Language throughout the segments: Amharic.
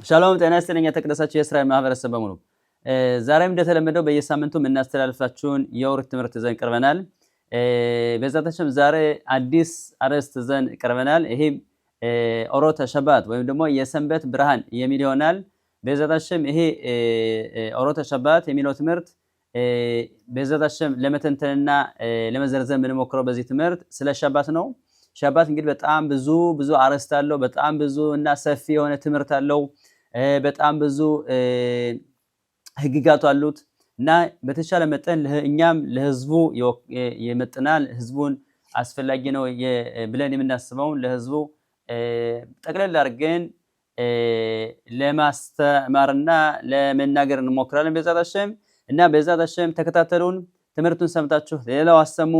ሻሎም ጤና ይስጥልኝ የተቀደሳችሁ የእስራኤል ማህበረሰብ በሙሉ ዛሬም እንደተለመደው በየሳምንቱ እናስተላልፋችሁን የኦሪት ትምህርት ይዘን ቀርበናል። በዛታችን ዛሬ አዲስ አርዕስት ይዘን ቀርበናል። ይሄ ኦሮት ሸባት ወይም ደግሞ የሰንበት ብርሃን የሚል ይሆናል። በዛታችን ይሄ ኦሮት ሸባት የሚለው ትምህርት በዛታችን ለመተንተንና ለመዘርዘር የምንሞክረው በዚህ ትምህርት ስለ ሸባት ነው። ሸባት እንግዲህ በጣም ብዙ አርዕስት አለው። በጣም ብዙ እና ሰፊ የሆነ ትምህርት አለው። በጣም ብዙ ህግጋት አሉት እና በተቻለ መጠን እኛም ለህዝቡ የመጥናል ህዝቡን አስፈላጊ ነው ብለን የምናስበው ለህዝቡ ጠቅለል አድርገን ለማስተማርና ለመናገር እንሞክራለን በዛታችን እና በዛታችን ተከታተሉን። ትምህርቱን ሰምታችሁ ሌላው አሰሙ።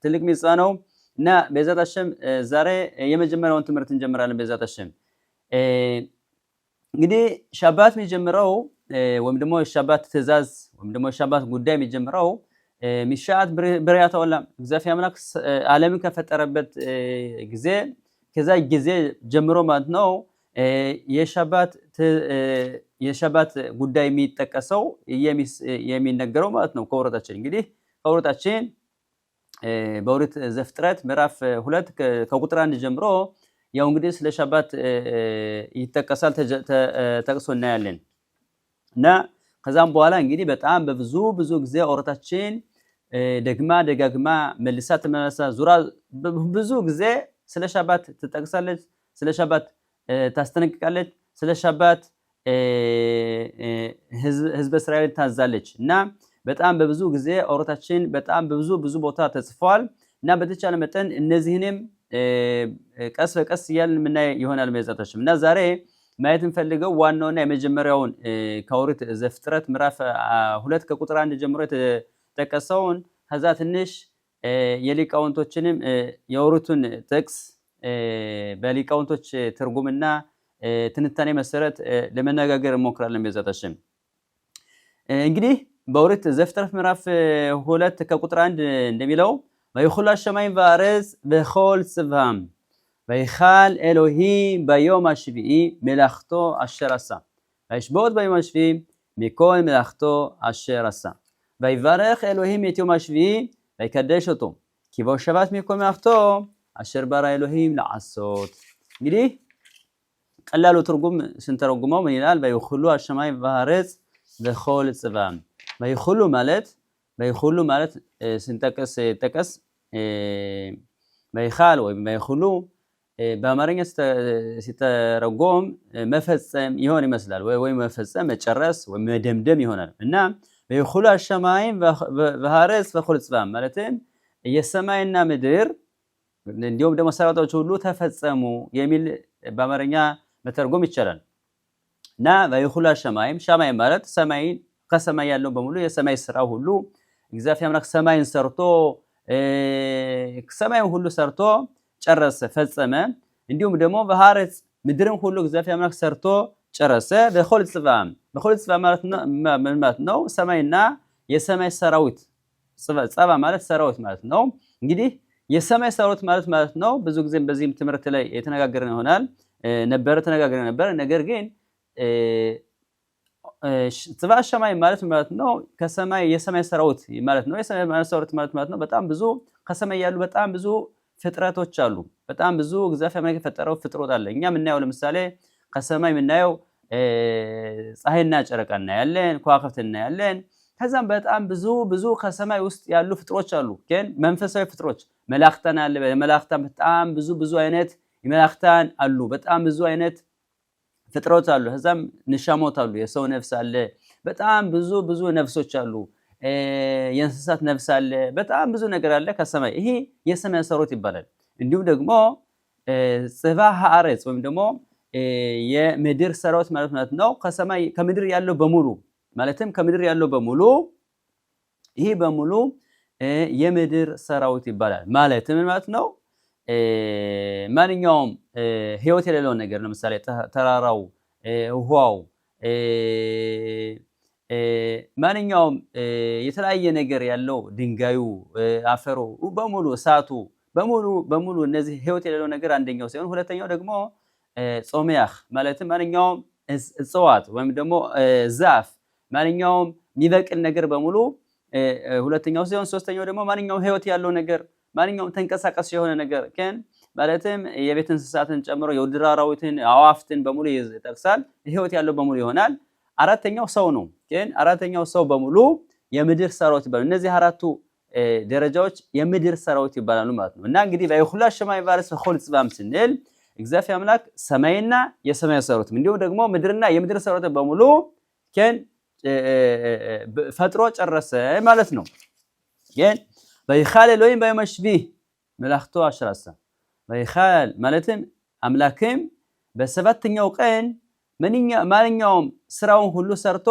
ትልቅ ሚጽዋ ነው እና በዛታችን ዛሬ የመጀመሪያውን ትምህርት እንጀምራለን። በዛታችን እንግዲህ ሸባት የሚጀምረው ወይም ደግሞ ሸባት ትእዛዝ ወይም ደግሞ ሸባት ጉዳይ የሚጀምረው ሚሻት ብሪያት ዓለም እግዚአብሔር አምላክ ዓለምን ከፈጠረበት ጊዜ ከዛ ጊዜ ጀምሮ ማለት ነው የሸባት ጉዳይ የሚጠቀሰው የሚነገረው ማለት ነው። ከወረታችን እንግዲህ ከወረታችን በኦሪት ዘፍጥረት ምዕራፍ 2 ከቁጥር 1 ጀምሮ ያው እንግዲህ ስለ ሸባት ይተቀሳል ተጠቅሶ እናያለን እና ከዛም በኋላ እንግዲህ በጣም በብዙ ጊዜ ኦሪታችን ደጋግማ መልሳ ተመለሳ ዙራ ብዙ ጊዜ ስለ ሸባት ትጠቅሳለች፣ ስለ ሸባት ታስጠነቅቃለች፣ ስለ ሸባት ህዝበ እስራኤል ታዛለች እና በጣም በብዙ ጊዜ ኦሪታችን በጣም በብዙ ቦታ ተጽፏል እና በተቻለ መጠን እነዚህንም ቀስ በቀስ እያልን የምናይ ይሆናል መዛታችን እና ዛሬ ማየት እንፈልገው ዋናውና የመጀመሪያውን ከኦሪት ዘፍጥረት ምዕራፍ 2 ከቁጥር 1 ጀምሮ የተጠቀሰውን ከዛ ትንሽ የሊቃውንቶችንም የኦሪቱን ጥቅስ በሊቃውንቶች ትርጉምና ትንታኔ መሰረት ለመነጋገር እንሞክራለን በዛታችን። እንግዲህ በኦሪት ዘፍጥረት ምዕራፍ 2 ከቁጥር 1 እንደሚለው ויחולו השמיים והארץ וכל צבאם ויחל אלוהים ביום השביעי מלאכתו אשר עשה וישבות ביום השביעי מכל מלאכתו אשר עשה ויברך אלוהים את יום השביעי ויקדש אותו כי בו שבת מכל מלאכתו אשר ברא אלוהים לעשות። እንግዲህ ቀላሉ ትርጉም ስንተረጉመው ምን ይላል? ויחולו השמיים והארץ וכל צבאם በይኹሉ ማለት ስንጠቀስ በይኻል ወይም በይኹሉ በአማርኛ ሲተረጎም መፈጸም ይሆን ይመስላል ወይ መፈጸም መጨረስ ወይ መደምደም ይሆናል እና በይኹሉ አሸማይም በሃረስ በኹል ጽባም ማለትም የሰማይና ምድር እንዲሁም ደግሞ ሰራዊቶች ሁሉ ተፈጸሙ የሚል በአማርኛ መተርጎም ይቻላል እና በይኹሉ አሸማይም ሸማይ ማለት ሰማይ ከሰማይ ያለው በሙሉ የሰማይ ስራ ሁሉ እግዚአብሔር አምላክ ሰማይን ሰርቶ ሰማይን ሁሉ ሰርቶ ጨረሰ ፈጸመ። እንዲሁም ደግሞ በሃረጽ ምድርን ሁሉ እግዚአብሔር አምላክ ሰርቶ ጨረሰ። በኹል ጽባም ማለት ነው ሰማይና የሰማይ ሰራዊት ጽባ ማለት ሰራዊት ማለት ነው። እንግዲህ የሰማይ ሰራዊት ማለት ነው ብዙ ጊዜ በዚህም ትምህርት ላይ የተነጋገርን ይሆናል ተነጋገርን ነበር። ነገር ግን ጽባ ሸማይ ማለት ነው ከሰማይ የሰማይ ሰራዊት ማለት ነው። የሰማይ ሰራዊት ማለት ነው በጣም ብዙ ከሰማይ ያሉ በጣም ብዙ ፍጥረቶች አሉ። በጣም ብዙ እግዚአብሔር አምላክ የፈጠረው ፍጥረት አለ። እኛ የምናየው ለምሳሌ ከሰማይ የምናየው ፀሐይና ጨረቃ እናያለን፣ ከዋክብት እናያለን። ከዛም በጣም ብዙ ከሰማይ ውስጥ ያሉ ፍጥሮች አሉ። ግን መንፈሳዊ ፍጥሮች መላእክታን አለ። መላእክታን በጣም ብዙ አይነት መላእክታን አሉ። በጣም ብዙ አይነት ፍጥሮች አሉ። ከዛም ንሻሞት አሉ። የሰው ነፍስ አለ። በጣም ብዙ ነፍሶች አሉ። የእንስሳት ነፍስ አለ። በጣም ብዙ ነገር አለ ከሰማይ። ይሄ የሰማይ ሰራዊት ይባላል። እንዲሁም ደግሞ ጽባ ሃአረጽ ወይም ደግሞ የምድር ሰራዊት ማለት ነው ከሰማይ ከምድር ያለው በሙሉ ማለትም ከምድር ያለው በሙሉ ይሄ በሙሉ የምድር ሰራዊት ይባላል። ማለትም ማለት ነው ማንኛውም ህይወት የሌለው ነገር ለምሳሌ ተራራው፣ ውሃው፣ ማንኛውም የተለያየ ነገር ያለው ድንጋዩ፣ አፈሩ በሙሉ እሳቱ በሙሉ እነዚህ ህይወት የሌለው ነገር አንደኛው ሲሆን ሁለተኛው ደግሞ ጾሚያህ ማለትም ማንኛውም እጽዋት ወይም ደግሞ ዛፍ ማንኛውም የሚበቅል ነገር በሙሉ ሁለተኛው ሲሆን ሶስተኛው ደግሞ ማንኛውም ህይወት ያለው ነገር ማንኛውም ተንቀሳቃሽ የሆነ ነገር ከን ማለትም የቤት እንስሳትን ጨምሮ የዱር አራዊትን አዋፍትን በሙሉ ይጠቅሳል። ህይወት ያለው በሙሉ ይሆናል። አራተኛው ሰው ነው። ግን አራተኛው ሰው በሙሉ የምድር ሰራዊት ይባላሉ። እነዚህ አራቱ ደረጃዎች የምድር ሰራዊት ይባላሉ ማለት ነው። እና እንግዲህ በይኹላ ሰማይ ባለስ ኸል ጽባም ስንል እግዚአብሔር አምላክ ሰማይና የሰማይ ሰራዊት እንዲሁ ደግሞ ምድርና የምድር ሰራዊት በሙሉ ከን ፈጥሮ ጨረሰ ማለት ነው። ግን በይኻል ኤሎሂም በየመሽቢህ መላእክቱ አሽራሳ በይኻል ማለትም አምላክም በሰባተኛው ቀን ማንኛውም ስራውን ሁሉ ሰርቶ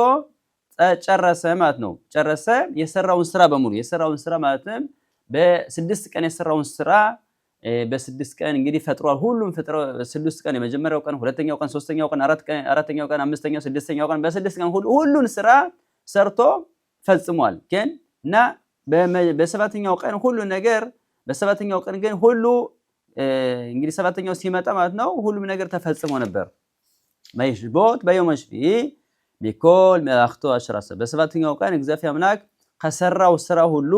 ጨረሰ ማለት ነው። ጨረሰ የሰራውን ስራ በሙሉ የሰራውን ስራ ማለትም በስድስት ቀን የሰራውን ስራ በስድስት ቀን እንግዲህ ፈጥሯል። ሁሉም ፈጥሮ ስድስት ቀን የመጀመሪያው ቀን፣ ሁለተኛው ቀን፣ ሶስተኛው ቀን፣ አራተኛው ቀን፣ አምስተኛው፣ ስድስተኛው ቀን በስድስት ቀን ሁሉን ስራ ሰርቶ ፈጽሟል። ግን እና በሰባተኛው ቀን ሁሉ ነገር በሰባተኛው ቀን ግን ሁሉ እንግዲህ ሰባተኛው ሲመጣ ማለት ነው ሁሉም ነገር ተፈጽሞ ነበር። ማይሽቦት በየመሽቢ ቢኮል መላእክቱ አሽራሰ በሰባተኛው ቀን እግዚአብሔር አምላክ ከሰራው ስራ ሁሉ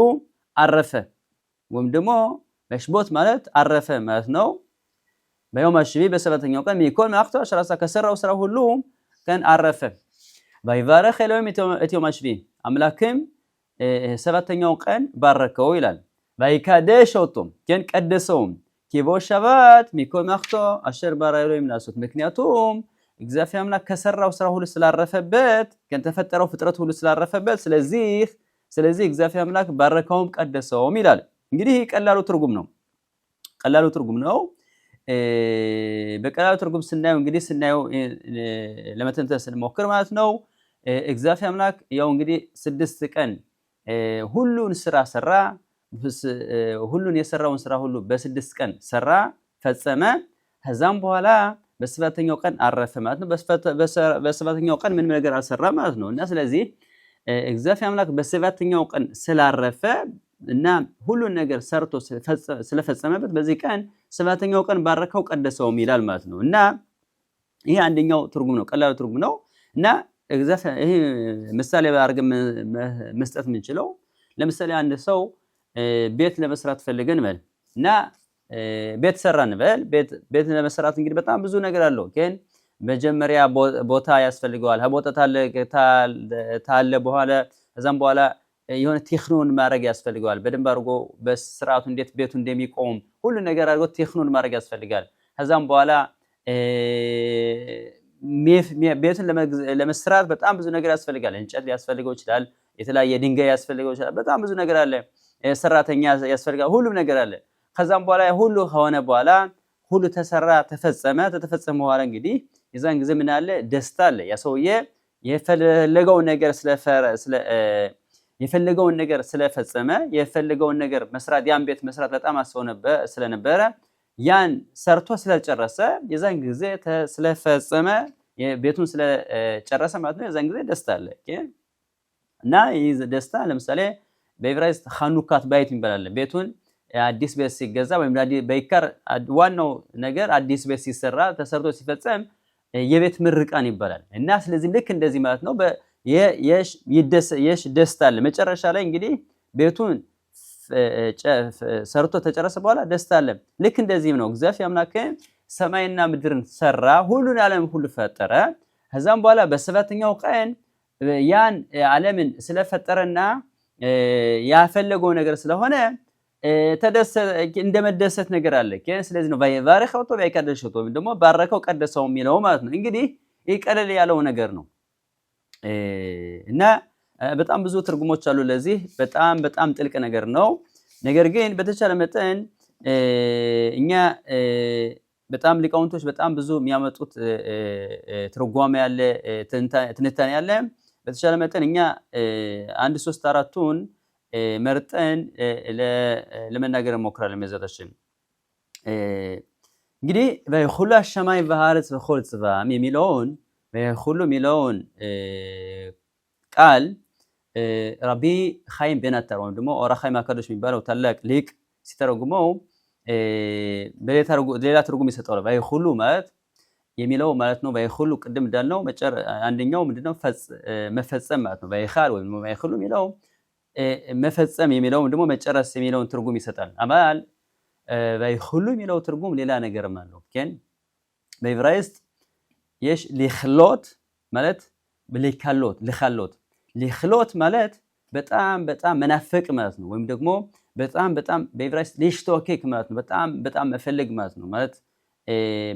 አረፈ። ወይም ደግሞ መሽቦት ማለት አረፈ ማለት ነው። በየመሽቢ በሰባተኛው ቀን ቢኮል መላእክቱ አሽራሰ ከሰራው ስራ ሁሉ ቀን አረፈ። ባይባረክ ኤሎሂም እቲ መሽቢ አምላክም ሰባተኛው ቀን ባረከው ይላል። ባይካደሽ ወቶም ግን ቀደሰውም ኪቦ ሸባት ሚኮል መላእክቱ አሸር ባራ ኤሎሂም ላሱት ምክንያቱም እግዚአብሔር አምላክ ከሰራው ስራ ሁሉ ስላረፈበት ከተፈጠረው ፍጥረት ሁሉ ስላረፈበት ስለዚህ እግዚአብሔር አምላክ ባረከውም ቀደሰውም ይላል። እንግዲህ ቀላሉ ትርጉም ነው። በቀላሉ ትርጉም ስናየው ለመተንተን ስንሞክር ማለት ነው እግዚአብሔር አምላክ ያው እንግዲህ ስድስት ቀን ሁሉን ስራ ሰራ። ሁሉን የሰራውን ስራ ሁሉ በስድስት ቀን ሰራ ፈጸመ። ከዛም በኋላ በሰባተኛው ቀን አረፈ ማለት ነው። በሰባተኛው ቀን ምንም ነገር አልሰራም ማለት ነው። እና ስለዚህ እግዚአብሔር አምላክ በሰባተኛው ቀን ስላረፈ እና ሁሉን ነገር ሰርቶ ስለፈጸመበት በዚህ ቀን ሰባተኛው ቀን ባረከው ቀደሰውም ይላል ማለት ነው። እና ይሄ አንደኛው ትርጉም ነው፣ ቀላሉ ትርጉም ነው። እና እግዚአብሔር ይሄ ምሳሌ አድርገን መስጠት የምንችለው ለምሳሌ አንድ ሰው ቤት ለመስራት ፈልገን ማለት እና ቤት ሰራን በል ቤት ለመስራት እንግዲህ በጣም ብዙ ነገር አለው። ግን መጀመሪያ ቦታ ያስፈልገዋል። ቦታ ታለ በኋላ ከዛም በኋላ የሆነ ቴክኖን ማድረግ ያስፈልገዋል። በደንብ አድርጎ በስርዓቱ እንዴት ቤቱ እንደሚቆም ሁሉ ነገር አድርጎ ቴክኖን ማድረግ ያስፈልጋል። ከዛም በኋላ ቤቱን ለመስራት በጣም ብዙ ነገር ያስፈልጋል። እንጨት ያስፈልገው ይችላል፣ የተለያየ ድንጋይ ያስፈልገው ይችላል። በጣም ብዙ ነገር አለ። ሰራተኛ ያስፈልጋል፣ ሁሉም ነገር አለ። ከዛም በኋላ ሁሉ ከሆነ በኋላ ሁሉ ተሰራ ተፈጸመ በኋላ እንግዲህ የዛን ጊዜ ምን አለ? ደስታ አለ። ያ ሰውዬ የፈለገውን ነገር ስለፈጸመ የፈለገውን ነገር መስራት ያን ቤት መስራት በጣም አስበው ስለነበረ ያን ሰርቶ ስለጨረሰ የዛን ጊዜ ስለፈጸመ ቤቱን ስለጨረሰ ማለት ነው። የዛን ጊዜ ደስታ አለ። እና ይህ ደስታ ለምሳሌ በዕብራይስጥ ኻኑካት ባይት ይባላል። ቤቱን አዲስ ቤት ሲገዛ ወይም በይካር ዋናው ነገር አዲስ ቤት ሲሰራ ተሰርቶ ሲፈጸም የቤት ምርቃን ይባላል። እና ስለዚህ ልክ እንደዚህ ማለት ነው የሽ ደስታ አለ። መጨረሻ ላይ እንግዲህ ቤቱን ሰርቶ ተጨረሰ በኋላ ደስታ አለ። ልክ እንደዚህም ነው እግዚአብሔር አምላክ ሰማይና ምድርን ሰራ፣ ሁሉን ዓለም ሁሉ ፈጠረ። ከዛም በኋላ በሰባተኛው ቀን ያን ዓለምን ስለፈጠረና ያፈለገው ነገር ስለሆነ እንደመደሰት ነገር አለ። ስለዚህ ነው ባረከው ባይቀደሰው ደግሞ ባረከው ቀደሰው የሚለው ማለት ነው። እንግዲህ ይህ ቀለል ያለው ነገር ነው እና በጣም ብዙ ትርጉሞች አሉ ለዚህ። በጣም ጥልቅ ነገር ነው። ነገር ግን በተቻለ መጠን እኛ በጣም ሊቃውንቶች በጣም ብዙ የሚያመጡት ትርጓሜ ያለ ትንታኔ ያለ በተቻለ መጠን እኛ 1 3 4ቱን መርጠን ለመናገር እንሞክራለን። መዘታችን እንግዲህ በሁሉ ሰማይ በአርጽ በኹል ጽባም የሚለውን በሁሉ የሚለውን ቃል ረቢ ኻይም ቤናተር ወይም ደግሞ ኦራ ኻይም አካዶሽ የሚባለው ታላቅ ሊቅ ሲተረጉመው በሌላ ትርጉም ይሰጠዋል። በሁሉ ማለት የሚለው ማለት ነው ባይኹሉ ቅድም እንዳልነው አንደኛው ምንድነው መፈጸም ማለት ነው ባይኻል ወይም ባይኹሉ የሚለው መፈጸም የሚለው ደግሞ መጨረስ የሚለውን ትርጉም ይሰጣል አማል ባይኹሉ የሚለው ትርጉም ሌላ ነገር ማለት ነው ግን በዕብራይስጥ የሽ ሊኽሎት ማለት ሊኽሎት ማለት በጣም መናፈቅ ማለት ነው ወይም ደግሞ በጣም በዕብራይስጥ ሊሽቶኬክ ማለት ነው በጣም መፈለግ ማለት ነው ማለት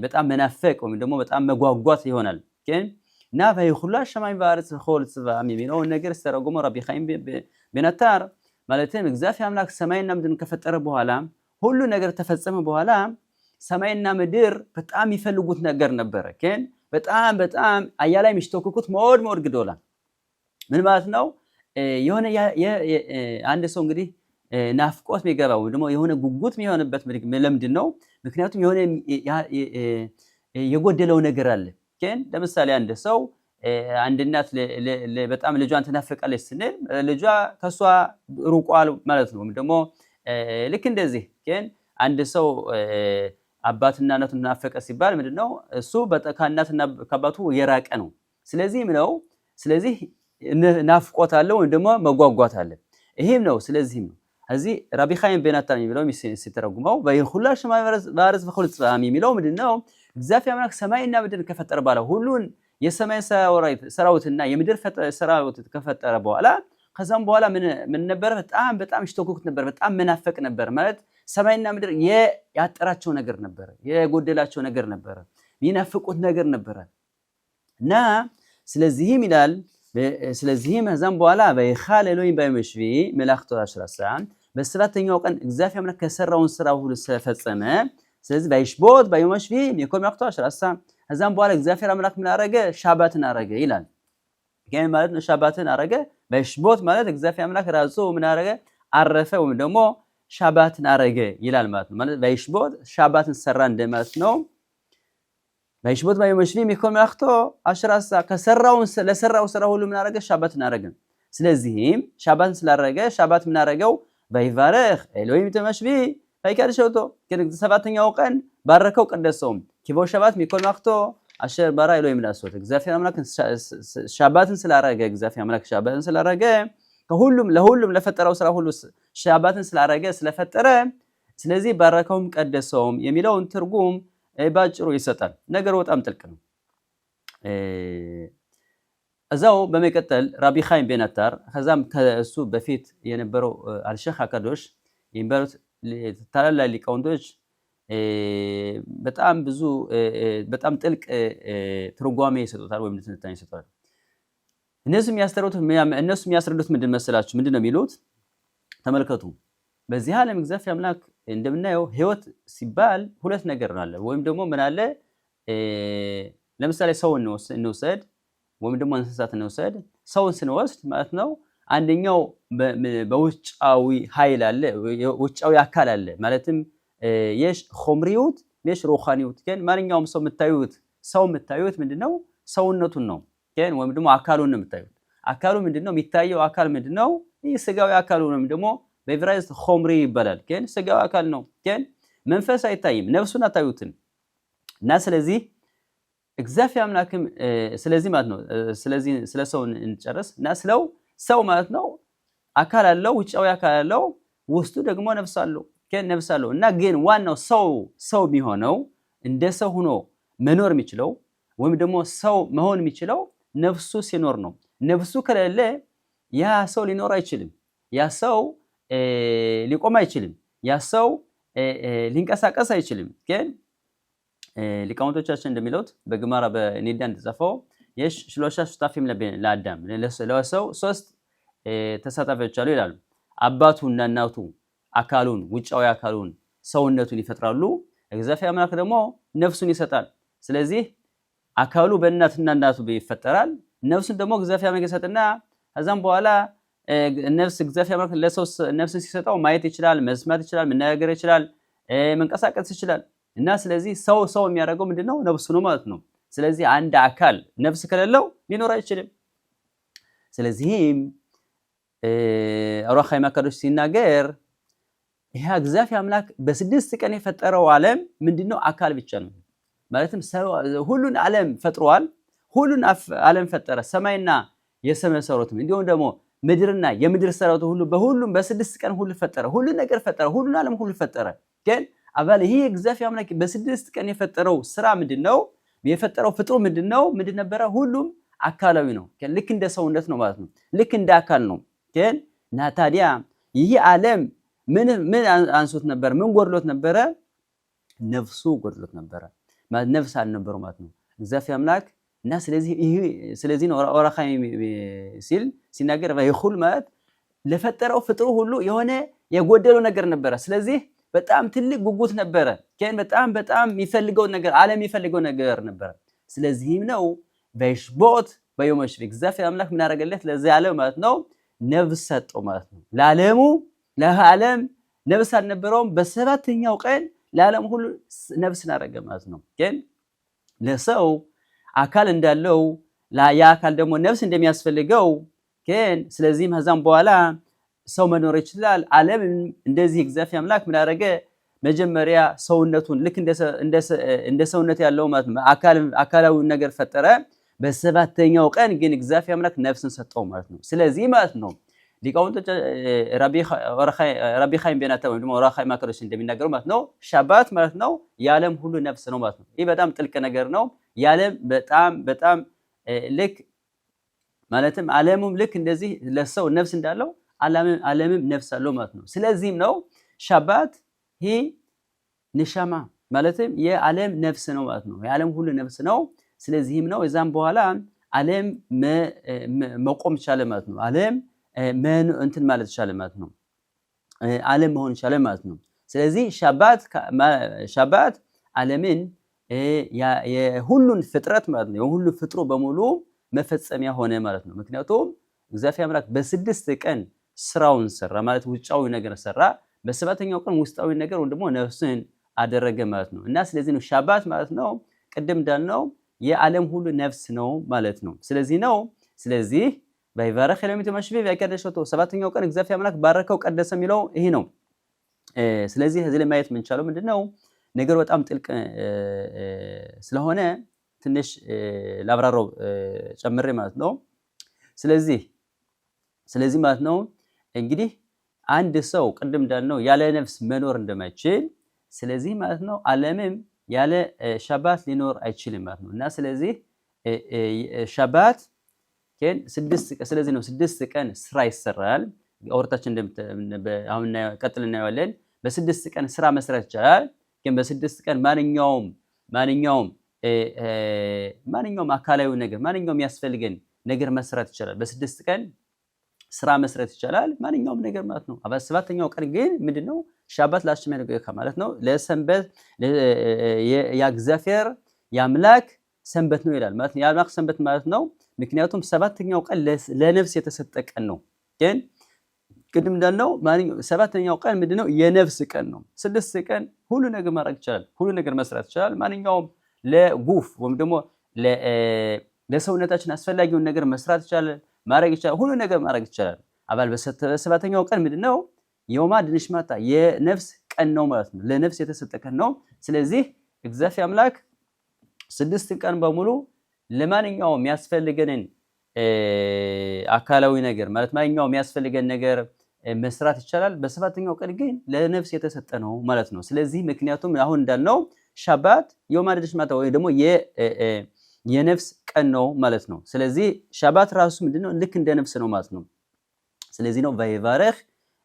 በጣም መናፈቅ ወይም ደግሞ በጣም መጓጓት ይሆናል ግን ና ባይኹሉ አሸማይ ባርጽ ሆል ጽባም የሚለው ነገር ሲተረጎመው ረቢ ኻይም በነታር ማለትም እግዚአብሔር አምላክ ሰማይና ምድርን ከፈጠረ በኋላ ሁሉ ነገር ተፈጸመ በኋላ ሰማይና ምድር በጣም ይፈልጉት ነገር ነበር ግን በጣም አያላይ የሚሽቶክኩት ሞድ ግዶላ ምን ማለት ነው የሆነ አንድ ሰው እንግዲህ ናፍቆት የሚገባው ደግሞ የሆነ ጉጉት የሚሆንበት ለምንድን ነው ምክንያቱም የሆነ የጎደለው ነገር አለ ግን ለምሳሌ አንድ ሰው አንድ እናት በጣም ልጇን ትናፍቃለች ስንል ልጇ ከሷ ሩቋል ማለት ነው ደግሞ ልክ እንደዚህ ግን አንድ ሰው አባትና እናቱን ናፈቀ ሲባል ምንድነው እሱ ከእናትና ከአባቱ የራቀ ነው ስለዚህ ናፍቆት አለው ወይ ደግሞ መጓጓት አለ ይሄም ነው ስለዚህም ነው እዚህ ረቢ ኻይም በነታር የሚለው ሲተረጉመው ባይኹሉ አሸማይ ባርጽ በኹል ጽባም የሚለው ምንድነው እግዚአብሔር አምላክ ሰማይና ምድር ከፈጠረ በኋላ ሁሉን የሰማይ ሰራዊትና የምድር ሰራዊት ከፈጠረ በኋላ ከዛም በኋላ ምን ነበር በጣም ይሽቶክኩት ነበር በጣም መናፈቅ ነበር ማለት ሰማይና ምድር ያጠራቸው ነገር ነበር የጎደላቸው ነገር ነበር የሚናፍቁት ነገር ነበር እና ስለዚህም ይላል ስለዚህም ከዛም በኋላ ባይኻል ኤሎሂም ባይመሽቪ መላእክቱ አሽራሳን በሰባተኛው ቀን እግዚአብሔር አምላክ ከሰራውን ስራ ሁሉ ስለፈጸመ ስለዚህ ባይሽቦት ባይመሽቪ የኮል መላእክቱ አሽራሳን ከዛም በኋላ እግዚአብሔር አምላክ ምን አረገ ሻባትን አረገ ይላል ግን ማለት ነው ሻባትን አረገ ባይሽቦት ማለት እግዚአብሔር አምላክ ራሱ ምን አረገ አረፈ ወይም ደግሞ ሻባትን አረገ ይላል ማለት ነው ማለት ባይሽቦት ሻባትን ሰራ እንደማለት ነው ባይሽቦት ባይመሽቪ የኮል መላእክቱ አሽራሳ ለሰራው ስራ ሁሉ ምን አረገ ሻባትን አረገ ስለዚህም ሻባትን ስላረገ ሻባት ምን አረገው ባይባረክ ኤሎሂም ተመሽቪ ባይቀድሸውቶ ግን ሰባተኛው ቀን ባረከው ቀደሰውም ኪቦ ሻባት የኮል መላእክቱ አሸር ባራ ኤሎሂም ላሶት እግዚአብሔር አምላክ ሻባትን ስላረገ ለሁሉም ለፈጠረው ስራ ሁሉ ሻባትን ስለፈጠረ ስለዚህ ባረከውም ቀደሰውም የሚለውን ትርጉም ባጭሩ ይሰጣል ነገሩ በጣም ጥልቅ ነው እዛው በመቀጠል ረቢ ኻይም በነታር ከዛም ከሱ በፊት የነበረው አልሼኽ አካዶሽ የሚባሉት ታላላቅ ሊቃውንቶች በጣም ጥልቅ ትርጓሜ ይሰጡታል ወይም ትንታኔ ይሰጡታል እነሱ የሚያስረዱት ምንድን መሰላችሁ ምንድነው የሚሉት ተመልከቱ በዚህ ዓለም እግዚአብሔር አምላክ እንደምናየው ህይወት ሲባል ሁለት ነገር አለ ወይም ደግሞ ምን አለ ለምሳሌ ሰው እንውሰድ ወይም ደግሞ እንስሳት እንውሰድ ሰውን ስንወስድ ማለት ነው አንደኛው በውጫዊ ኃይል አለ ውጫዊ አካል አለ ማለትም የሽ ኹምሪዩት የሽ ሩኻኒዩት ግን ማንኛውም ሰው የምታዩት ምንድነው ሰውነቱን ነው ግን ወይም ደግሞ አካሉን ነው የምታዩት አካሉ ምንድነው የሚታየው አካል ምንድነው ይህ ስጋዊ አካሉ ነው ደግሞ በዕብራይስጥ ኹምሪ ይባላል ግን ስጋዊ አካል ነው ግን መንፈስ አይታይም ነፍሱን አታዩትም እና ስለዚህ እግዚአብሔር አምላክም ስለዚህ ማለት ነው ስለዚህ ስለሰው እንጨርስ እና ሰው ማለት ነው አካል አለው ውጫዊ አካል አለው ውስጡ ደግሞ ነፍስ አለው እና ግን ዋናው ሰው የሚሆነው እንደ ሰው ሆኖ መኖር የሚችለው ወይም ደግሞ ሰው መሆን የሚችለው ነፍሱ ሲኖር ነው ነፍሱ ከሌለ ያ ሰው ሊኖር አይችልም ያ ሰው ሊቆም አይችልም ያ ሰው ሊንቀሳቀስ አይችልም ግን ሊቃውንቶቻችን እንደሚሉት በግማራ በኒዳ እንደተጻፈው የሽ ሽሎሻ ሽታፊም ለአዳም ለሰው ሶስት ተሳታፊዎች አሉ ይላሉ አባቱና እናቱ አካሉን ውጫዊ አካሉን ሰውነቱን ይፈጥራሉ እግዚአብሔር አምላክ ደግሞ ነፍሱን ይሰጣል ስለዚህ አካሉ በእናትና እናቱ ይፈጠራል ነፍሱን ደግሞ እግዚአብሔር አምላክ ይሰጥና ከዛም በኋላ ነፍስ እግዚአብሔር አምላክ ለሰው ነፍስን ሲሰጣው ማየት ይችላል መስማት ይችላል መናገር ይችላል መንቀሳቀስ ይችላል እና ስለዚህ ሰው የሚያደርገው ምንድነው ነፍሱ ነው ማለት ነው ስለዚህ አንድ አካል ነፍስ ከሌለው ሊኖር አይችልም ስለዚህም አሩሃ ማካዶሽ ሲናገር ይሄ እግዚአብሔር አምላክ በስድስት ቀን የፈጠረው ዓለም ምንድነው አካል ብቻ ነው ማለትም ሁሉን ዓለም ፈጥሯል። ሁሉን ዓለም ፈጠረ፣ ሰማይና የሰማይ ሰራዊትም እንዲሁም ደግሞ ምድርና የምድር ሰራዊት ሁሉ በሁሉም በስድስት ቀን ሁሉ ፈጠረ። ሁሉ ነገር ፈጠረ፣ ሁሉን ዓለም ሁሉ ፈጠረ። ግን አባል ይሄ እግዚአብሔር አምላክ በስድስት ቀን የፈጠረው ስራ ምንድነው? የፈጠረው ፍጥሩ ምንድነው? ምንድን ነበረ? ሁሉም አካላዊ ነው። ልክ እንደ ሰውነት ነው ማለት ነው። ልክ እንደ አካል ነው። ግን እና ታዲያ ይሄ ዓለም ምን አንሶት ነበር? ምን ጎድሎት ነበረ? ነፍሱ ጎድሎት ነበረ ማለት ነፍስ አልነበረው ማለት ነው እግዚአብሔር አምላክ። እና ስለዚህ ነው ወራኻይ ሲል ሲናገር ይኹል ማለት ለፈጠረው ፍጥሩ ሁሉ የሆነ የጎደለው ነገር ነበረ። ስለዚህ በጣም ትልቅ ጉጉት ነበረ። ግን በጣም የሚፈልገው ነገር ዓለም የሚፈልገው ነገር ነበረ። ስለዚህም ነው በሽቦት በዮም ሽቢክ እግዚአብሔር አምላክ ምን አደረገለት? ለዚህ ዓለም ማለት ነው ነፍስ ሰጠው ማለት ነው። ለዓለም ነፍስ አልነበረውም። በሰባተኛው ቀን ለዓለም ሁሉ ነፍስን አደረገ ማለት ነው። ግን ለሰው አካል እንዳለው ያ አካል ደግሞ ነፍስ እንደሚያስፈልገው ግን ስለዚህም ከዛም በኋላ ሰው መኖር ይችላል። ዓለም እንደዚህ እግዚአብሔር አምላክ ምን አደረገ? መጀመሪያ ሰውነቱን ልክ እንደ ሰውነት ያለው ማለት ነው አካላዊ ነገር ፈጠረ። በሰባተኛው ቀን ግን እግዚአብሔር አምላክ ነፍስን ሰጠው ማለት ነው። ስለዚህ ማለት ነው ሊቃውንቶች ረቢ ኻይም ቤናታ ወይም ደግሞ ወራኻይ ማከሮች እንደሚናገሩ ማለት ነው ሻባት ማለት ነው የዓለም ሁሉ ነፍስ ነው ማለት ነው። ይህ በጣም ጥልቅ ነገር ነው። የዓለም በጣም ልክ ማለትም ዓለሙም ልክ እንደዚህ ለሰው ነፍስ እንዳለው ዓለምም ነፍስ አለው ማለት ነው። ስለዚህም ነው ሻባት ይህ ንሻማ ማለትም የዓለም ነፍስ ነው ማለት ነው። የዓለም ሁሉ ነፍስ ነው። ስለዚህም ነው እዛም በኋላ ዓለም መቆም ቻለ ማለት ነው። ዓለም እንትን ማለት ቻለ ማለት ነው። ዓለም መሆን ቻለ ማለት ነው። ስለዚህ ሻባት ዓለምን የሁሉን ፍጥረት ማለት ነው የሁሉ ፍጥሩ በሙሉ መፈጸሚያ ሆነ ማለት ነው። ምክንያቱም እግዚአብሔር አምላክ በስድስት ቀን ስራውን ሰራ ማለት ውጫዊ ነገር ሰራ። በሰባተኛው ቀን ውስጣዊ ነገር ወይም ደግሞ ነፍስን አደረገ ማለት ነው። እና ስለዚህ ነው ሻባት ማለት ነው ቅድም እንዳልነው የዓለም ሁሉ ነፍስ ነው ማለት ነው። ስለዚህ ባይባረክ ለሚት ማሽቢ ያቀደሸቶ ሰባተኛው ቀን እግዚአብሔር አምላክ ባረከው ቀደሰ የሚለው ይሄ ነው። ስለዚህ እዚህ ላይ ማየት የምንቻለው ምንድነው ነገር በጣም ጥልቅ ስለሆነ ትንሽ ላብራራው ጨምሬ ማለት ነው። ስለዚህ ማለት ነው እንግዲህ አንድ ሰው ቅድም እንዳልነው ያለ ነፍስ መኖር እንደማይችል ስለዚህ ማለት ነው ዓለምም ያለ ሻባት ሊኖር አይችልም ማለት ነው። እና ስለዚህ ሻባት ስለዚህ ነው ስድስት ቀን ስራ ይሰራል። ኦርታችን አሁን ቀጥል እናየዋለን። በስድስት ቀን ስራ መስራት ይቻላል። ግን በስድስት ቀን ማንኛውም አካላዊ ነገር ማንኛውም ያስፈልገን ነገር መስራት ይቻላል። በስድስት ቀን ስራ መስራት ይቻላል ማንኛውም ነገር ማለት ነው። በሰባተኛው ቀን ግን ምንድነው ሻባት ላሽመ ማለት ነው ለሰንበት የእግዚአብሔር የአምላክ ሰንበት ነው ይላል ማለት ነው። የአምላክ ሰንበት ማለት ነው ምክንያቱም ሰባተኛው ቀን ለነፍስ የተሰጠ ቀን ነው። ግን ቅድም እንዳልነው ሰባተኛው ቀን ምንድነው የነፍስ ቀን ነው። ስድስት ቀን ሁሉ ነገር ማድረግ ይቻላል፣ ሁሉ ነገር መስራት ይቻላል። ማንኛውም ለጉፍ ወይም ደግሞ ለሰውነታችን አስፈላጊውን ነገር መስራት ይቻላል፣ ማድረግ ይቻላል፣ ሁሉ ነገር ማድረግ ይቻላል። አባል በሰባተኛው ቀን ምንድነው የውማ ድንሽማታ የነፍስ ቀን ነው ማለት ነው። ለነፍስ የተሰጠ ቀን ነው። ስለዚህ እግዚአብሔር አምላክ ስድስት ቀን በሙሉ ለማንኛውም የሚያስፈልገንን አካላዊ ነገር ማለት ማንኛውም የሚያስፈልገን ነገር መስራት ይቻላል። በሰባተኛው ቀን ግን ለነፍስ የተሰጠ ነው ማለት ነው። ስለዚህ ምክንያቱም አሁን እንዳልነው ሻባት የውማ ድንሽማታ ወይ ደግሞ የነፍስ ቀን ነው ማለት ነው። ስለዚህ ሻባት ራሱ ምንድነው ልክ እንደ ነፍስ ነው ማለት ነው። ስለዚህ ነው ባይባረክ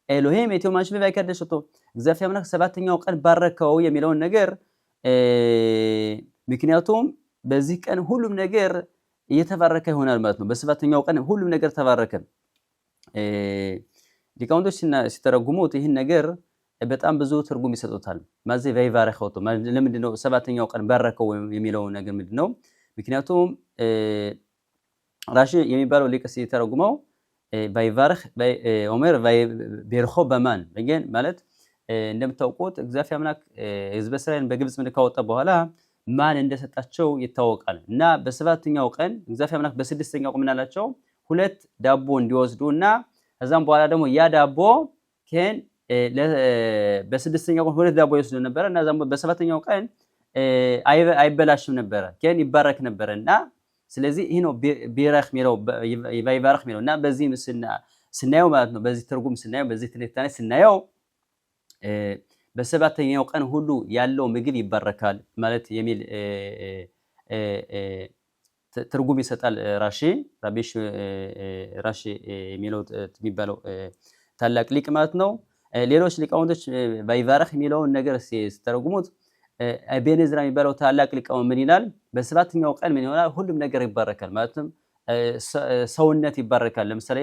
ኤሎሄም የትዮማሽ በባይከደሽቶ እግዚአብሔር አምላክ ሰባተኛው ቀን ባረከው የሚለውን ነገር ምክንያቱም በዚህ ቀን ሁሉም ነገር እየተባረከ ይሆናል ማለት ነው። በሰባተኛው ቀን ሁሉም ነገር ተባረከ። ሊቃውንቶች ሲተረጉሙት ይህን ነገር በጣም ብዙ ትርጉም ይሰጡታል። ማዚ ባይባረከው ለምንድነው ሰባተኛው ቀን ባረከው የሚለው ነገር ምንድነው? ምክንያቱም ራሺ የሚባለው ሊቅ ሲተረጉመው ባይባረክ ኦሜር ባይበርኾ በማን በገን ማለት እንደምታውቁት እግዚአብሔር አምላክ ሕዝበ እስራኤልን በግብጽ ምድር ካወጣ በኋላ ማን እንደሰጣቸው ይታወቃል። እና በሰባተኛው ቀን እግዚአብሔር አምላክ በስድስተኛው ቀን ምናላቸው ሁለት ዳቦ እንዲወስዱና ከዛም በኋላ ደግሞ ያ ዳቦ በስድስተኛው ቀን ሁለት ዳቦ ይወስዱ ነበርና ዛም በሰባተኛው ቀን አይበላሽም ነበር ግን ይባረክ ነበርና ስለዚህ ይሄ ነው ቢራክ ሚለው ይባርክ ሚለውና በዚህ ስናየው ማለት ነው በዚህ ትርጉም ስናየው በዚህ ትንታኔ ስናየው በሰባተኛው ቀን ሁሉ ያለው ምግብ ይባረካል ማለት የሚል ትርጉም ይሰጣል ራሺ የሚባለው ታላቅ ሊቅ ማለት ነው። ሌሎች ሊቃውንቶች ባይባረክ የሚለውን ነገር ሲተረጉሙት ኢብን ዕዝራ የሚባለው ታላቅ ሊቃውንት ምን ይላል? በሰባተኛው ቀን ምን ይሆናል? ሁሉም ነገር ይባረካል ማለትም ሰውነት ይባረካል። ለምሳሌ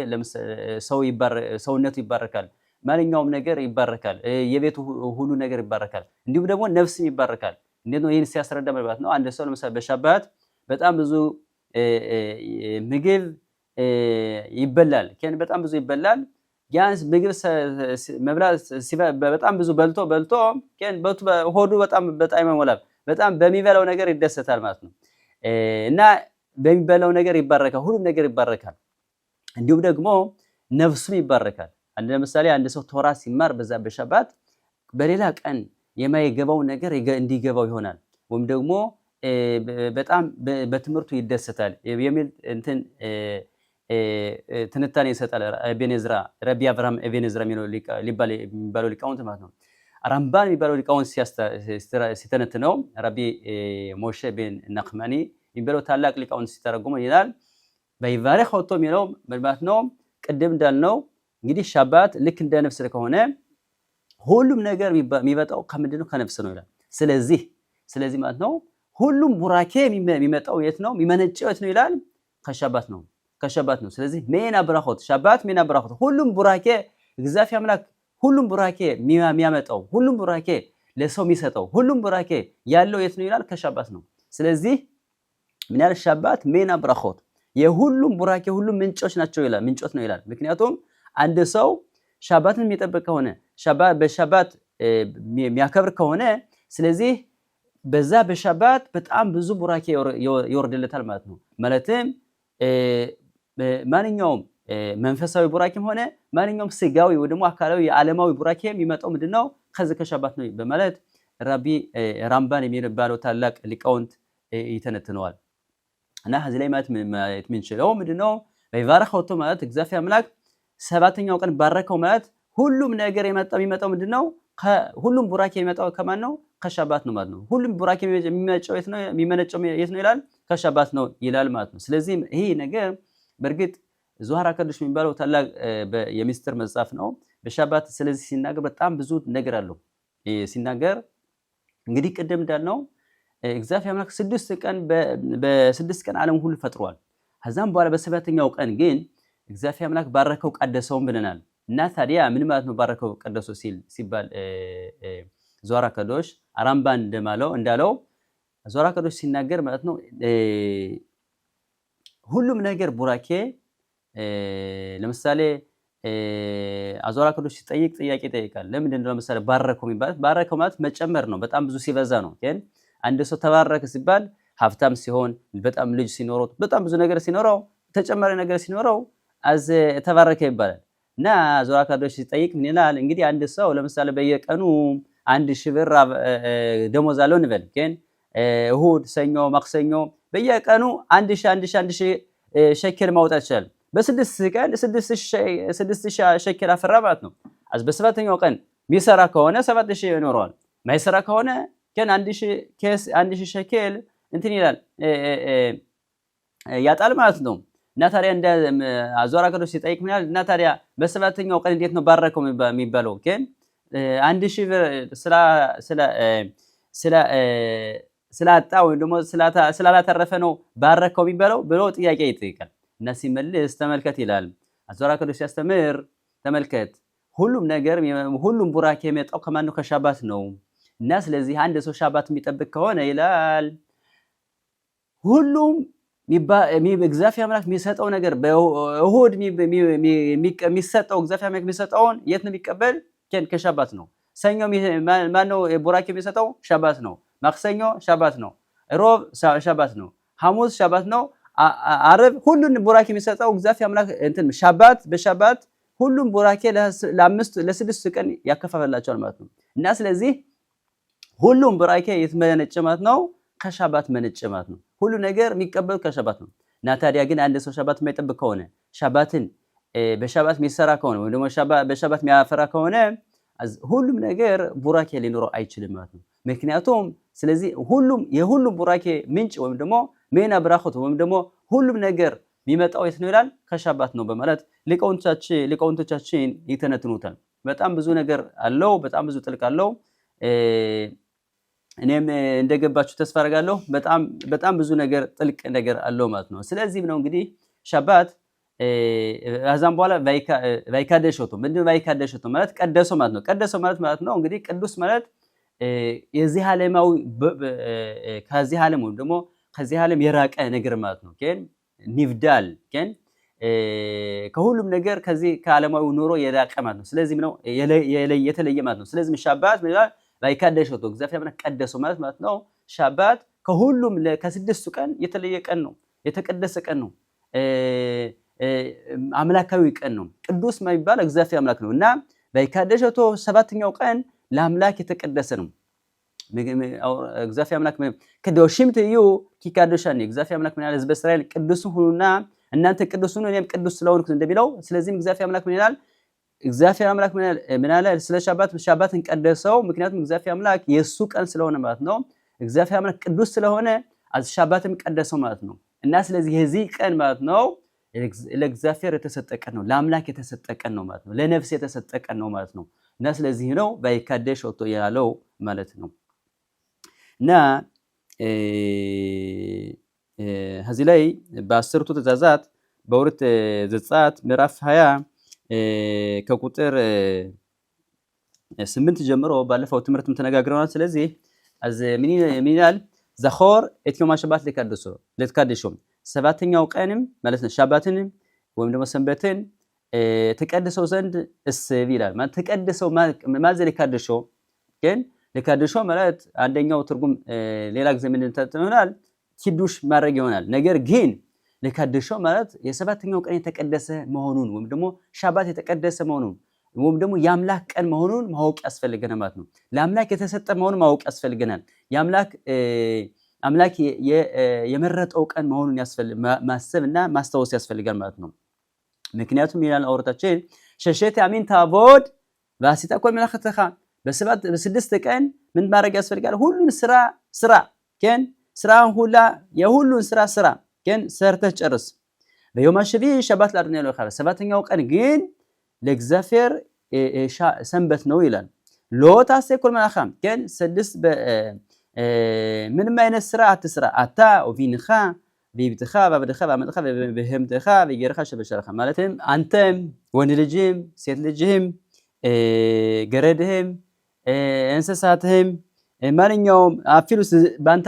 ሰውነቱ ይባረካል፣ ማንኛውም ነገር ይባረካል፣ የቤቱ ሁሉ ነገር ይባረካል፣ እንዲሁም ደግሞ ነፍስም ይባረካል። እንዴት ነው? ይሄን ሲያስረዳ ማለት ነው አንድ ሰው ለምሳሌ በሻባት በጣም ብዙ ምግብ ይበላል፣ በጣም ብዙ ይበላል። ያንስ ምግብ መብላት በጣም ብዙ በልቶ ሆዱ በጣም ይሞላል፣ በጣም በሚበላው ነገር ይደሰታል ማለት ነው። እና በሚበላው ነገር ይባረካል፣ ሁሉም ነገር ይባረካል። እንዲሁም ደግሞ ነፍሱም ይባረካል። ለምሳሌ አንድ ሰው ቶራ ሲማር በዛ በሻባት በሌላ ቀን የማይገባው ነገር እንዲገባው ይሆናል፣ ወይም ደግሞ በጣም በትምህርቱ ይደሰታል የሚል እንትን ትንታኔ ይሰጣል ኢብን ዕዝራ። ረቢ አብርሃም ኢብን ዕዝራ የሚባለው ሊቃውንት ማለት ነው። ራምባን የሚባለው ሊቃውንት ሲተነትነው ረቢ ሞሼ ቤን ነክማኒ የሚባለው ታላቅ ሊቃውንት ሲተረጉመው ይላል በይባረክ ወጥቶ የሚለው ማለት ነው። ቅድም እንዳልነው እንግዲህ ሻባት ልክ እንደ ነፍስ ከሆነ ሁሉም ነገር የሚመጣው ከምንድነው? ከነፍስ ነው ይላል። ስለዚህ ማለት ነው ሁሉም ቡራኬ የሚመጣው የት ነው? የሚመነጨው የት ነው ይላል? ከሻባት ነው። ስለዚህ ሜና ብራኾት ሻባት ሜና ብራኾት ሁሉም ቡራኬ እግዚአብሔር አምላክ ሁሉም ቡራኬ የሚያመጣው ሁሉም ቡራኬ ለሰው የሚሰጠው ሁሉም ቡራኬ ያለው የት ነው ይላል? ከሻባት ነው። ስለዚህ ምን ያህል ሻባት ሜና ብራኾት የሁሉም ቡራኬ ሁሉም ምንጮች ናቸው ይላል። ምንጮት ነው ይላል። ምክንያቱም አንድ ሰው ሻባትን የሚጠብቅ ከሆነ በሻባት የሚያከብር ከሆነ ስለዚህ በዛ በሻባት በጣም ብዙ ቡራኬ ይወርድለታል ማለት ነው። ማለትም ማንኛውም መንፈሳዊ ቡራኬም ሆነ ማንኛውም ስጋዊ ወይ ደግሞ አካላዊ የዓለማዊ ቡራኬ የሚመጣው ምንድነው? ከዚህ ከሻባት ነው በማለት ረቢ ራምባን የሚባለው ታላቅ ሊቃውንት ይተነትነዋል። እና እዚህ ላይ ማለት የምንችለው ምንድነው? በይባረክ ወጥቶ ማለት እግዚአብሔር አምላክ ሰባተኛው ቀን ባረከው ማለት ሁሉም ነገር የሚመጣው ምንድነው? ሁሉም ቡራኬ የሚመጣው ከማን ነው? ከሻባት ነው ማለት ነው። ሁሉም ቡራኬ የሚመነጨው የት ነው ይላል? ከሻባት ነው ይላል ማለት ነው። ስለዚህ ይሄ ነገር በእርግጥ ዙሃር አከዱሽ የሚባለው ታላቅ የሚስጥር መጽሐፍ ነው በሻባት። ስለዚህ ሲናገር በጣም ብዙ ነገር አለው ሲናገር። እንግዲህ ቅድም እንዳልነው እግዚአብሔር አምላክ በስድስት ቀን ዓለም ሁሉ ፈጥሯል። ከዛም በኋላ በሰባተኛው ቀን ግን እግዚአብሔር አምላክ ባረከው ቀደሰውም ብለናል። እና ታዲያ ምን ማለት ነው ባረከው ቀደሰው ሲባል ዙሃር አከዱሽ ራምባን እንዳለው ዙሃር አከዱሽ ሲናገር ማለት ነው ሁሉም ነገር ቡራኬ ለምሳሌ ዙሃር አከዱሽ ሲጠይቅ ጥያቄ ይጠይቃል። ለምንድን ነው ለምሳሌ ባረከው ማለት መጨመር ነው፣ በጣም ብዙ ሲበዛ ነው። ግን አንድ ሰው ተባረከ ሲባል ሀብታም ሲሆን፣ በጣም ልጅ ሲኖረው፣ በጣም ብዙ ነገር ሲኖረው፣ ተጨማሪ ነገር ሲኖረው ተባረከ ይባላል። እና ዙሃር አከዱሽ ሲጠይቅ ምን ይላል? እንግዲህ አንድ ሰው ለምሳሌ በየቀኑ 1000 ብር ደሞዝ አለው እንበል። ግን እሁድ፣ ሰኞ፣ ማክሰኞ በየቀኑ 1000 ሸኬል ማውጣት ይችላል። በስድስት ቀን 6000 ሸኬል አፈራ ማለት ነው። በሰባተኛው ቀን የሚሰራ ከሆነ 7000 ይኖረዋል። ማይሰራ ከሆነ ግን 1000 ሸኬል እንትን ይላል ያጣል ማለት ነው። እና ታዲያ እንደ ዙሃር አከዱሽ ሲጠይቅ ምን ይላል? እና ታዲያ በሰባተኛው ቀን እንዴት ነው ባረከው የሚባለው? ግን 1000 ብር ስላጣ ወይም ደግሞ ስላላተረፈ ነው ባረከው የሚባለው ብሎ ጥያቄ ይጠይቃል። እና ሲመልስ ተመልከት ይላል ዙሃር አከዱሽ ሲያስተምር ተመልከት፣ ሁሉም ቡራኬ የሚመጣው ከማን ነው? ከሻባት ነው። እና ስለዚህ አንድ ሰው ሻባት የሚጠብቅ ከሆነ ይላል ሁሉም እግዚአብሔር አምላክ የሚሰጠው ነገር በእሁድ የሚሰጠው እግዚአብሔር አምላክ የሚሰጠውን የት ነው የሚቀበል? ከሻባት ነው። ሰኞ ማነው ቡራኬ የሚሰጠው? ሻባት ነው። ማክሰኞ ሻባት ነው። ሮብ ሻባት ነው። ሐሙስ ሻባት ነው። ዓርብ ሁሉን ቡራኬ የሚሰጠው እግዚአብሔር አምላክ እንትን በሻባት ሁሉም ቡራኬ ለ6 ቀን ያከፋፈላቸዋል ማለት ነው። እና ስለዚህ ሁሉም ቡራኬ የተመነጨ ማለት ነው ከሻባት መነጨ ማለት ነው። ሁሉ ነገር የሚቀበል ከሻባት ነው። እና ታዲያ ግን አንድ ሰው ሻባት የማይጠብቅ ከሆነ ሻባትን በሻባት የሚሰራ ከሆነ ወይ ደግሞ በሻባት የሚያፈራ ከሆነ ሁሉም ነገር ቡራኬ ሊኖረው አይችልም ማለት ነው። ምክንያቱም ስለዚህ የሁሉም ቡራኬ ምንጭ ወይም ደግሞ ሜና ብራኸት ወይም ደግሞ ሁሉም ነገር የሚመጣው የት ነው ይላል ከሻባት ነው በማለት ሊቃውንቶቻችን ይተነትኑታል። በጣም ብዙ ነገር አለው፣ በጣም ብዙ ጥልቅ አለው። እኔም እንደገባችሁ ተስፋ አደርጋለሁ። በጣም ብዙ ነገር ጥልቅ ነገር አለው ማለት ነው። ስለዚህ ነው እንግዲህ ሻባት አዛም በኋላ ቫይካደሾቶ ምንድነው? ቫይካደሾቶ ማለት ቀደሰው ማለት ነው። ቀደሰው ማለት ነው እንግዲህ ቅዱስ ማለት የዚህ ዓለማዊ ከዚህ ዓለም ወይም ደግሞ ከዚህ ዓለም የራቀ ነገር ማለት ነው። ግን ኒፍዳል ግን ከሁሉም ነገር ከዚህ ከዓለማዊ ኑሮ የራቀ ማለት ነው። ስለዚህ ነው የተለየ ማለት ነው። ስለዚህ ሻባት ማለት ቫይካደሾቶ እግዚአብሔር ቀደሰው ማለት ነው። ሻባት ከሁሉም ከስድስቱ ቀን የተለየ ቀን ነው፣ የተቀደሰ ቀን ነው፣ አምላካዊ ቀን ነው። ቅዱስ የሚባል እግዚአብሔር አምላክ ነው እና ቫይካደሾቶ ሰባተኛው ቀን ለአምላክ የተቀደሰ ነው። እግዚአብሔር አምላክ ከዶሽም ትዩ ኪካዶሻኒ እግዚአብሔር አምላክ ምን ያለ ሕዝበ እስራኤል ቅዱስ ሁኑና እናንተ ቅዱስ ሁኑ እኔም ቅዱስ ስለሆንኩ እንደሚለው። ስለዚህም እግዚአብሔር አምላክ ምን ይላል? እግዚአብሔር አምላክ ምን ያለ ስለ ሻባትን ቀደሰው። ምክንያቱም እግዚአብሔር አምላክ የሱ ቀን ስለሆነ ማለት ነው። እግዚአብሔር አምላክ ቅዱስ ስለሆነ ሻባትም ቀደሰው ማለት ነው እና ስለዚህ የዚህ ቀን ማለት ነው ለእግዚአብሔር የተሰጠ ቀን ነው፣ ለአምላክ የተሰጠ ቀን ነው ማለት ነው፣ ለነፍስ የተሰጠ ቀን ነው ማለት ነው እና ስለዚህ ነው ቫይካደሾቶ ያለው ማለት ነው። እና እዚህ ላይ በአስርቱ ትእዛዛት በኦሪት ዘጸአት ምዕራፍ 20 ከቁጥር 8 ጀምሮ ባለፈው ትምህርትም ተነጋግረናል። ስለዚህ ምን ይላል? ዘኾር את יום השבת ልትቀድሱ ሰባተኛው ቀንም ማለት ነው ሻባትንም ወይም ደግሞ ሰንበትን ተቀድሰው ዘንድ እስብ ይላል። ማለት ተቀድሰው ማለት ለካደሾ ግን ለካደሾ ማለት አንደኛው ትርጉም ሌላ ጊዜ ምን ተጠቅመናል? ኪዱሽ ማድረግ ይሆናል። ነገር ግን ለካደሾ ማለት የሰባተኛው ቀን የተቀደሰ መሆኑን ወይም ደግሞ ሻባት የተቀደሰ መሆኑን ወይም ደግሞ የአምላክ ቀን መሆኑን ማወቅ ያስፈልገናል ማለት ነው። ለአምላክ የተሰጠ መሆኑን ማወቅ ያስፈልገናል። አምላክ የመረጠው ቀን መሆኑን ማሰብና ማስታወስ ያስፈልጋል ማለት ነው። ምክንያቱም ይላል ኦሪታችን ሸሸት ያሚን ታቦድ ባሲታ ኮል መላእክተኻ በስድስት ቀን ምን ማድረግ ያስፈልጋል? ሁሉን ስራ ግን ስራን ሁላ የሁሉን ስራ ግን ሰርተህ ጨርስ። በዮም አሽቪ ሸባት ለአዶናይ ኤሎሄኻ ሰባተኛው ቀን ግን ለእግዚአብሔር ሰንበት ነው ይላል። ሎታሴ ኮል መላእክኻ ግን ስድስት ምንም አይነት ስራ አትስራ። አታ ወቢንኻ በቤትኻ በአበድኻ በአመትኻ በህምትኻ በጌርኻ ሸበሸረኻ ማለትም አንተም ወንድ ልጅህም ሴት ልጅህም ገረድህም እንስሳትህም ማንኛውም አፊሉ በአንተ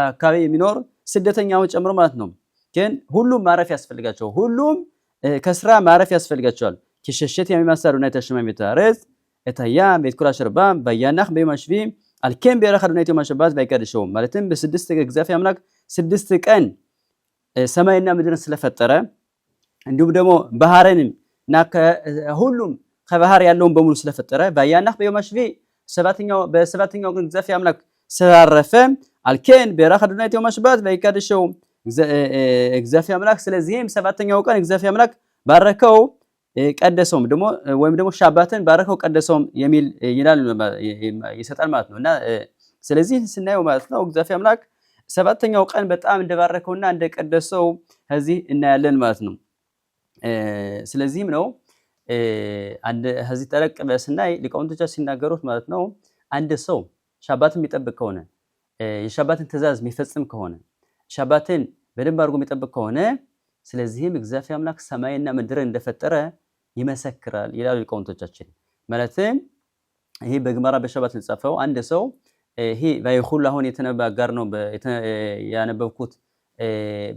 አካባቢ የሚኖር ስደተኛውን ጨምሮ ማለት ነው። ግን ሁሉም ማረፍ ያስፈልጋቸው፣ ሁሉም ከስራ ማረፍ ያስፈልጋቸዋል። ከሸሸት የሚማሳሩና የተሸማም የታረዝ እታያ ቤት ኩራ ሸርባ በያናኽ በዮም አሽቪ አልከም ቢራኸ አዶናይ ዮም ሸባት ባይቀድሸው ማለትም በስድስት እግዚአብሔር አምላክ ስድስት ቀን ሰማይና ምድርን ስለፈጠረ እንዲሁም ደግሞ ባህርንም እና ሁሉም ከባህር ያለውን በሙሉ ስለፈጠረ ባያናኽ በዮም አሽቪ በሰባተኛው ቀን እግዚአብሔር አምላክ ስላረፈ አልከን ቢራኸ አዶናይ ዮም ሸባት ባይቀድሸው እግዚአብሔር አምላክ። ስለዚህም ሰባተኛው ቀን እግዚአብሔር አምላክ ባረከው ቀደሰውም ወይም ደግሞ ሻባትን ባረከው ቀደሰውም የሚል ይሰጣል ማለት ነው። እና ስለዚህ ስናየው ማለት ነው እግዚአብሔር አምላክ ሰባተኛው ቀን በጣም እንደባረከውና እንደቀደሰው እዚህ እናያለን ማለት ነው። ስለዚህም ነው እዚህ ጠለቅ በስናይ ሊቃውንቶቻችን ሲናገሩት ማለት ነው አንድ ሰው ሻባትን የሚጠብቅ ከሆነ የሻባትን ትእዛዝ የሚፈጽም ከሆነ ሻባትን በደንብ አድርጎ የሚጠብቅ ከሆነ ስለዚህም እግዚአብሔር አምላክ ሰማይና ምድርን እንደፈጠረ ይመሰክራል ይላሉ ሊቃውንቶቻችን። ማለትም ይሄ በግማራ በሻባት የተጻፈው አንድ ሰው ይሄ ባይኹል አሁን የተነጋገር ነው ያነበብኩት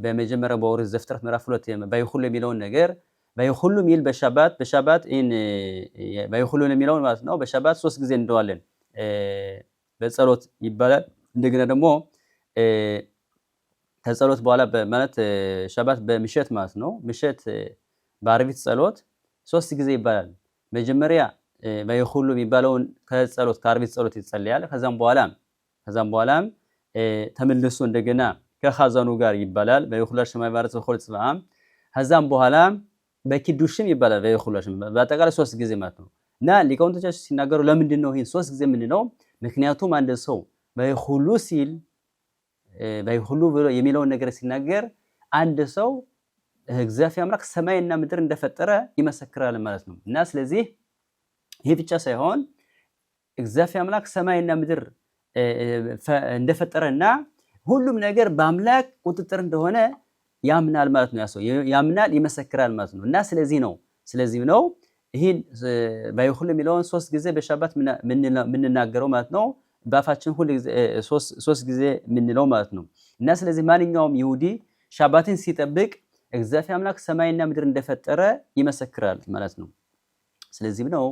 በመጀመሪያው በኦሪት ዘፍጥረት ምዕራፍ 2 ባይኹል የሚለውን ነገር ባይኹል ሚል በሻባት ባይኹል የሚለው ማለት ነው በሻባት 3 ጊዜ እንደዋለን በጸሎት ይባላል። እንደገና ደግሞ ከጸሎት በኋላ ማለት ሻባት በምሽት ማለት ነው ምሽት በአርቢት ጸሎት 3 ጊዜ ይባላል። መጀመሪያ በይሁሉ የሚባለውን ከጸሎት ከአርቢት ጸሎት ይጸልያል። ከዛም በኋላ ተመልሶ እንደገና ከኻዛኑ ጋር ይባላል በይሁሉ ሰማይ ባረጽ በኹል ጽባም። ከዛም በኋላ በኪዱሽም ይባላል በይሁሉ በአጠቃላይ 3 ጊዜ ማለት ነው። እና ሊቃውንቶቻችን ሲናገሩ ለምንድን ነው ይሄን 3 ጊዜ የምንለው? ምክንያቱም አንድ ሰው በይሁሉ ሲል በይሁሉ ብሎ የሚለውን ነገር ሲናገር አንድ ሰው እግዚአብሔር አምላክ ሰማይና ምድር እንደፈጠረ ይመሰክራል ማለት ነው። እና ስለዚህ ይሄ ብቻ ሳይሆን እግዚአብሔር አምላክ ሰማይና ምድር እንደፈጠረና ሁሉም ነገር በአምላክ ቁጥጥር እንደሆነ ያምናል ማለት ነው። ያሰው ያምናል ይመሰክራል ማለት ነው። እና ስለዚህ ነው ይሄን በይሁሉ የሚለውን 3 ጊዜ በሻባት ምንናገረው ማለት ነው። ባፋችን ሁሉ 3 ጊዜ ምንለው ማለት ነው። እና ስለዚህ ማንኛውም ይሁዲ ሻባትን ሲጠብቅ እግዚአብሔር አምላክ ሰማይና ምድር እንደፈጠረ ይመሰክራል ማለት ነው። ስለዚህ ነው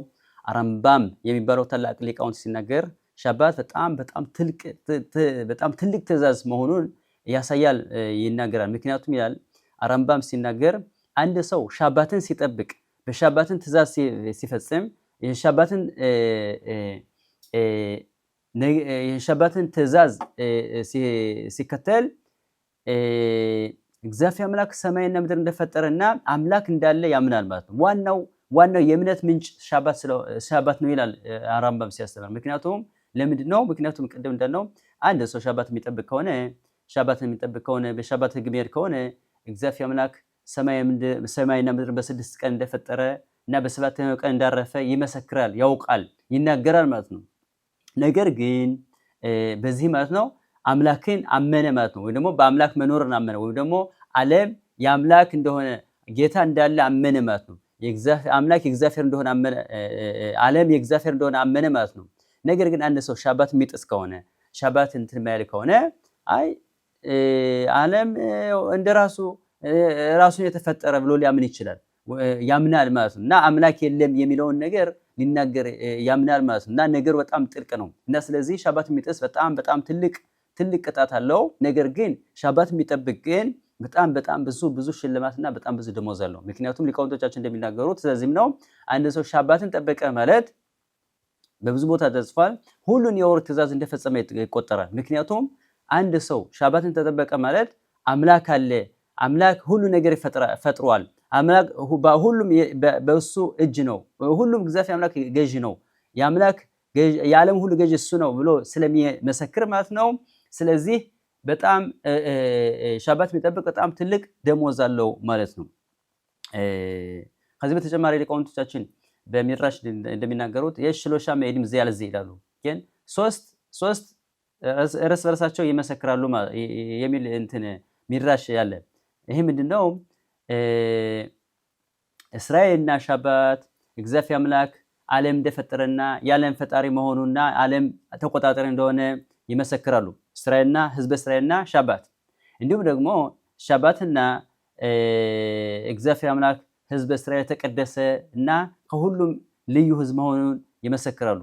አራምባም የሚባለው ታላቅ ሊቃውንት ሲናገር ሻባት በጣም ትልቅ ትእዛዝ መሆኑን ያሳያል ይናገራል። ምክንያቱም ይላል አራምባም ሲናገር አንድ ሰው ሻባትን ሲጠብቅ በሻባትን ትእዛዝ ሲፈጽም የሻባትን ትእዛዝ ሲከተል እግዚአብሔር አምላክ ሰማይና ምድር እንደፈጠረና አምላክ እንዳለ ያምናል ማለት ነው። ዋናው የእምነት ምንጭ ሻባት ነው ይላል አራምባም ሲያስተምር። ምክንያቱም ለምንድን ነው? ምክንያቱም ቅድም እንዳልነው አንድ ሰው ሻባት የሚጠብቅ ከሆነ በሻባት ሕግ የሚሄድ ከሆነ እግዚአብሔር አምላክ ሰማይና ምድር በ6 ቀን እንደፈጠረ እና በ7ኛው ቀን እንዳረፈ ይመሰክራል፣ ያውቃል፣ ይናገራል ማለት ነው። ነገር ግን በዚህ ማለት ነው አምላክን አመነ ማለት ነው። ወይ ደግሞ በአምላክ መኖርን አመነ፣ ወይ ደግሞ ዓለም የአምላክ እንደሆነ ጌታ እንዳለ አመነ ማለት ነው። አምላክ የእግዚአብሔር እንደሆነ አመነ፣ ዓለም የእግዚአብሔር እንደሆነ አመነ ማለት ነው። ነገር ግን አንድ ሰው ሻባት የሚጥስ ከሆነ ሻባት እንትን የማይል ከሆነ አይ ዓለም ራሱን የተፈጠረ ብሎ ሊያምን ይችላል፣ ያምናል ማለት ነው። እና አምላክ የለም የሚለውን ነገር ሊናገር ያምናል ማለት ነው። እና ነገሩ በጣም ጥልቅ ነው። እና ስለዚህ ሻባት የሚጥስ በጣም ትልቅ ቅጣት አለው። ነገር ግን ሻባት የሚጠብቅ ግን በጣም ብዙ ሽልማትና በጣም ብዙ ደሞዝ አለው። ምክንያቱም ሊቃውንቶቻችን እንደሚናገሩት ስለዚህም ነው አንድ ሰው ሻባትን ጠበቀ ማለት በብዙ ቦታ ተጽፏል፣ ሁሉን የወር ትእዛዝ እንደፈጸመ ይቆጠራል። ምክንያቱም አንድ ሰው ሻባትን ተጠበቀ ማለት አምላክ አለ፣ አምላክ ሁሉ ነገር ፈጥሯል፣ አምላክ ሁሉም በእሱ እጅ ነው፣ ሁሉም እግዚአብሔር አምላክ ገዢ ነው፣ የዓለም ሁሉ ገዢ እሱ ነው ብሎ ስለሚመሰክር ማለት ነው። ስለዚህ በጣም ሻባት የሚጠብቅ በጣም ትልቅ ደሞዝ አለው ማለት ነው። ከዚህ በተጨማሪ ሊቃውንቶቻችን በሚድራሽ እንደሚናገሩት የሽሎሻ መኢድም ዚያልዚ ይላሉ። ግን ሶስት እርስ በርሳቸው ይመሰክራሉ የሚል እንትን ሚድራሽ ያለ። ይሄ ምንድነው? እስራኤልና ሻባት እግዚአብሔር አምላክ ዓለም እንደፈጠረና የዓለም ፈጣሪ መሆኑና ዓለም ተቆጣጣሪ እንደሆነ ይመሰክራሉ። እስራኤልና ህዝበ እስራኤልና ሻባት እንዲሁም ደግሞ ሻባትና እግዚአብሔር አምላክ ህዝበ እስራኤል የተቀደሰ እና ከሁሉም ልዩ ህዝብ መሆኑን ይመሰክራሉ።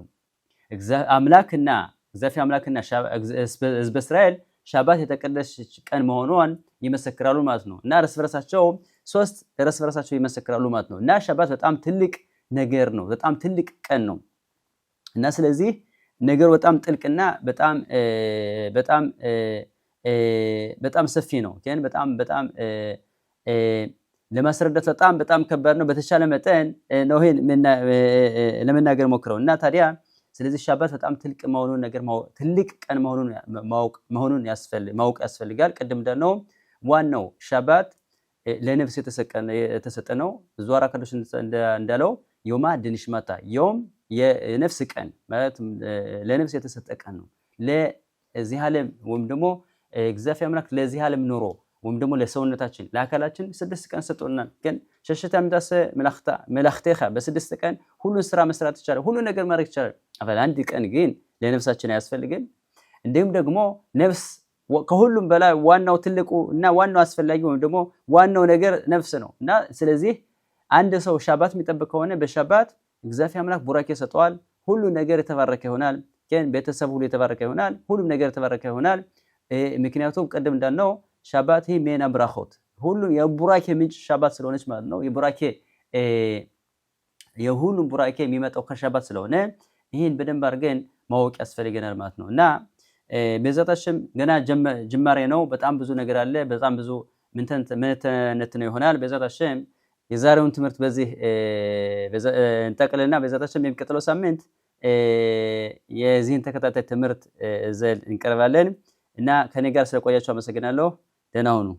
እግዚአብሔር አምላክና ህዝበ እስራኤል ሻባት የተቀደሰች ቀን መሆኗን ይመሰክራሉ ማለት ነው። እና እርስ በርሳቸው ይመሰክራሉ ማለት ነው። እና ሻባት በጣም ትልቅ ነገር ነው፣ በጣም ትልቅ ቀን ነው። እና ስለዚህ ነገሩ በጣም ጥልቅና በጣም ሰፊ ነው። ግን በጣም ለማስረዳት በጣም ከባድ ነው። በተቻለ መጠን ነው ይሄን ለመናገር ሞክረው እና ታዲያ ስለዚህ ሻባት በጣም ትልቅ መሆኑን ትልቅ ቀን መሆኑን ማወቅ ያስፈልጋል። ቅድም እንዳልነው ዋናው ሻባት ለነፍስ የተሰጠ ነው። ዙዋራ ቅዱስ እንዳለው ዮማ ድንሽማታ ዮም የነፍስ ቀን ማለት ለነፍስ የተሰጠ ቀን ነው። ለዚህ ዓለም ወይም ደግሞ እግዚአብሔር አምላክ ለዚህ ዓለም ኑሮ ወይም ደግሞ ለሰውነታችን ለአካላችን 6 ቀን ሰጥቶናል። ግን ሸሽታ ምዳሰ መላእክቴኻ በ6 ቀን ሁሉን ስራ መስራት ይቻላል፣ ሁሉ ነገር ማድረግ ይቻላል። አፈል አንድ ቀን ግን ለነፍሳችን አያስፈልግም። እንዲሁም ደግሞ ነፍስ ከሁሉም በላይ ዋናው ትልቁ እና ዋናው አስፈላጊ ወይም ደግሞ ዋናው ነገር ነፍስ ነው። እና ስለዚህ አንድ ሰው ሻባት የሚጠብቅ ከሆነ በሻባት እግዚአብሔር አምላክ ቡራኬ ሰጠዋል፣ ሁሉ ነገር የተባረከ ይሆናል። ግን ቤተሰብ ሁሉ የተባረከ ይሆናል፣ ሁሉም ነገር የተባረከ ይሆናል። ምክንያቱም ቅድም እንዳልነው ሻባት ይሄ ሜና ብራኾት ሁሉም የቡራኬ ምንጭ ሻባት ስለሆነች ማለት ነው። የቡራኬ የሁሉም ቡራኬ የሚመጣው ከሸባት ስለሆነ ይህን በደንብ አድርገን ማወቅ ያስፈልገናል ማለት ነው። እና በዛታችም ገና ጅማሬ ነው። በጣም ብዙ ነገር አለ። በጣም ብዙ ምንተነት ነው ይሆናል። በዛታችም የዛሬውን ትምህርት በዚህ እንጠቅልና በዛታችም የሚቀጥለው ሳምንት የዚህን ተከታታይ ትምህርት ዘል እንቀርባለን። እና ከኔ ጋር ስለቆያችሁ አመሰግናለሁ። ደህና ሁኑ።